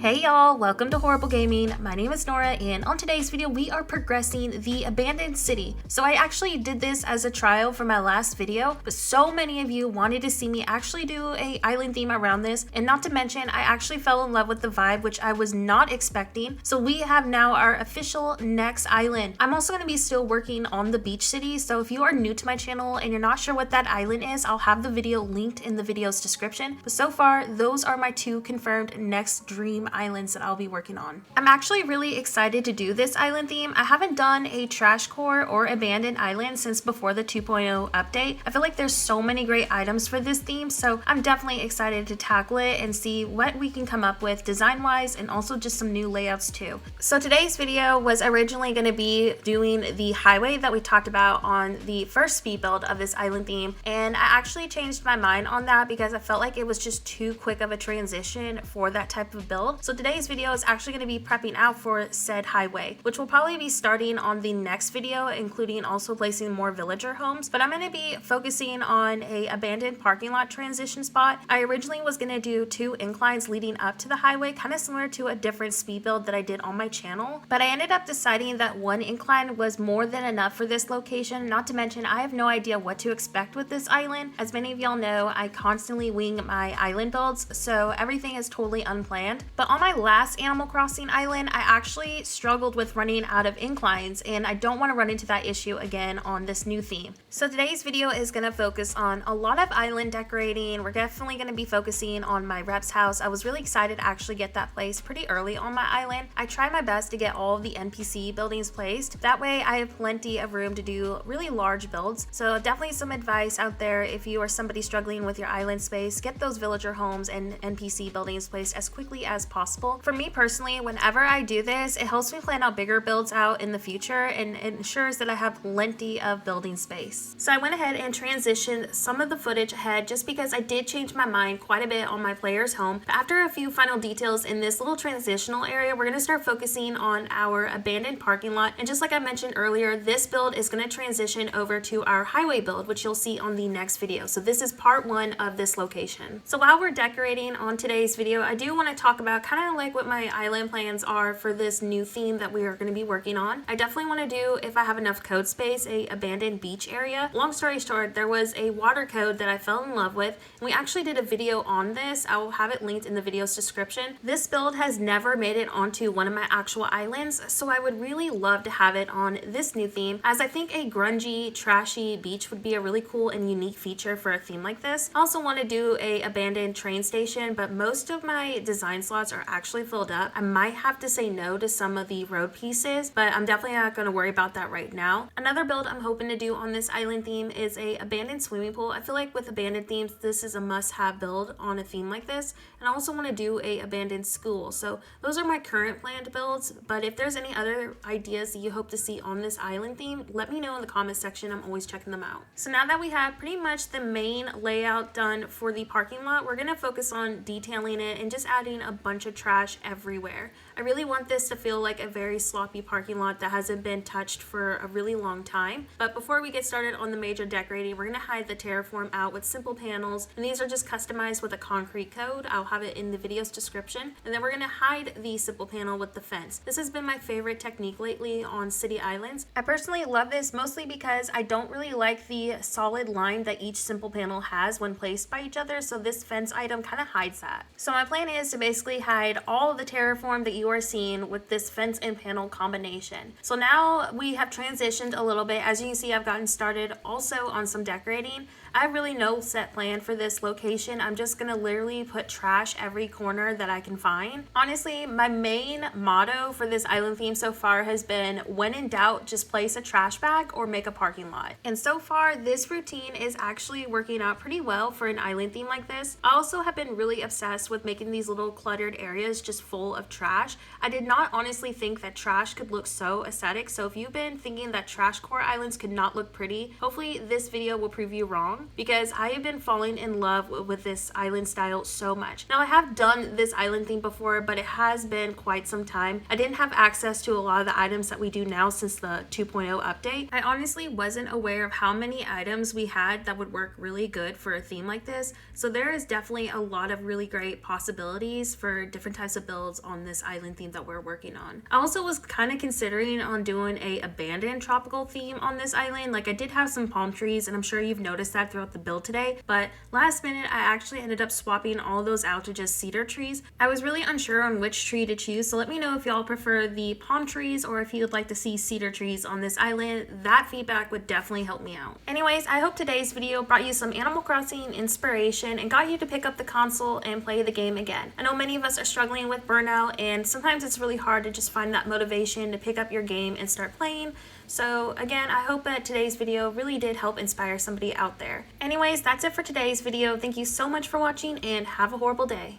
Hey y'all, welcome to Horrible Gaming. My name is Nora, and on today's video we are progressing the abandoned city. So I actually did this as a trial for my last video, but so many of you wanted to see me actually do a island theme around this, and not to mention I actually fell in love with the vibe, which I was not expecting. So we have now our official next island. I'm also going to be still working on the beach city, so if you are new to my channel and you're not sure what that island is, I'll have the video linked in the video's description. But so far those are my two confirmed next dream islands that I'll be working on. I'm actually really excited to do this island theme. I haven't done a Trashcore or abandoned island since before the 2.0 update. I feel like there's so many great items for this theme, so I'm definitely excited to tackle it and see what we can come up with design wise, and also just some new layouts too. So today's video was originally going to be doing the highway that we talked about on the first speed build of this island theme, and I actually changed my mind on that because I felt like it was just too quick of a transition for that type of build. So today's video is actually going to be prepping out for said highway, which will probably be starting on the next video, including also placing more villager homes. But I'm going to be focusing on a abandoned parking lot transition spot. I originally was going to do 2 inclines leading up to the highway, kind of similar to a different speed build that I did on my channel, but I ended up deciding that 1 incline was more than enough for this location. Not to mention I have no idea what to expect with this island. As many of y'all know, I constantly wing my island builds, so everything is totally unplanned. But on my last Animal Crossing island, I actually struggled with running out of inclines, and I don't want to run into that issue again on this new theme. So today's video is going to focus on a lot of island decorating. We're definitely going to be focusing on my rep's house. I was really excited to actually get that placed pretty early on my island. I try my best to get all of the NPC buildings placed. That way I have plenty of room to do really large builds. So definitely some advice out there if you are somebody struggling with your island space, get those villager homes and NPC buildings placed as quickly as possible. For me personally, whenever I do this, it helps me plan out bigger builds out in the future and it ensures that I have plenty of building space. So I went ahead and transitioned some of the footage ahead just because I did change my mind quite a bit on my player's home. But after a few final details in this little transitional area, we're going to start focusing on our abandoned parking lot. And just like I mentioned earlier, this build is going to transition over to our highway build, which you'll see on the next video. So this is part 1 of this location. So while we're decorating on today's video, I do want to talk about kind of like what my island plans are for this new theme that we are going to be working on. I definitely want to do, if I have enough code space, a abandoned beach area. Long story short, there was a water code that I fell in love with, and we actually did a video on this. I will have it linked in the video's description. This build has never made it onto one of my actual islands, so I would really love to have it on this new theme, as I think a grungy, trashy beach would be a really cool and unique feature for a theme like this. I also want to do a abandoned train station, but most of my design slots are actually filled up. I might have to say no to some of the road pieces, but I'm definitely not going to worry about that right now. Another build I'm hoping to do on this island theme is a abandoned swimming pool. I feel like with abandoned themes, this is a must-have build on a theme like this. And I also want to do a abandoned school. So those are my current planned builds, but if there's any other ideas that you hope to see on this island theme, let me know in the comment section. I'm always checking them out. So now that we have pretty much the main layout done for the parking lot, we're going to focus on detailing it and just adding a bunch of trash everywhere. I really want this to feel like a very sloppy parking lot that hasn't been touched for a really long time. But before we get started on the major decorating, we're going to hide the terraform out with simple panels, and these are just customized with a concrete code. I'll have it in the video's description. And then we're going to hide the simple panel with the fence. This has been my favorite technique lately on city islands. I personally love this mostly because I don't really like the solid line that each simple panel has when placed by each other, so this fence item kind of hides that. So my plan is to basically hide all of the terraform that you are seeing with this fence and panel combination. So now we have transitioned a little bit. As you can see, I've gotten started also on some decorating. I have really no set plan for this location. I'm just gonna literally put trash every corner that I can find. Honestly, my main motto for this island theme so far has been, when in doubt, just place a trash bag or make a parking lot. And so far, this routine is actually working out pretty well for an island theme like this. I also have been really obsessed with making these little cluttered areas just full of trash. trash. I did not honestly think that trash could look so aesthetic, so if you've been thinking that Trashcore islands could not look pretty, hopefully this video will prove you wrong, because I have been falling in love with this island style so much. Now I have done this island theme before, but it has been quite some time. I didn't have access to a lot of the items that we do now since the 2.0 update. I honestly wasn't aware of how many items we had that would work really good for a theme like this, so there is definitely a lot of really great possibilities for different types of builds on this island theme that we're working on. I also was kind of considering on doing a abandoned tropical theme on this island. Like, I did have some palm trees, and I'm sure you've noticed that throughout the build today, but last minute I actually ended up swapping all those out to just cedar trees. I was really unsure on which tree to choose, so let me know if y'all prefer the palm trees or if you'd like to see cedar trees on this island. That feedback would definitely help me out. Anyways, I hope today's video brought you some Animal Crossing inspiration and got you to pick up the console and play the game again. I know many of us are struggling with burnout, and sometimes it's really hard to just find that motivation to pick up your game and start playing. So again, I hope that today's video really did help inspire somebody out there. Anyways, that's it for today's video. Thank you so much for watching, and have a horrible day.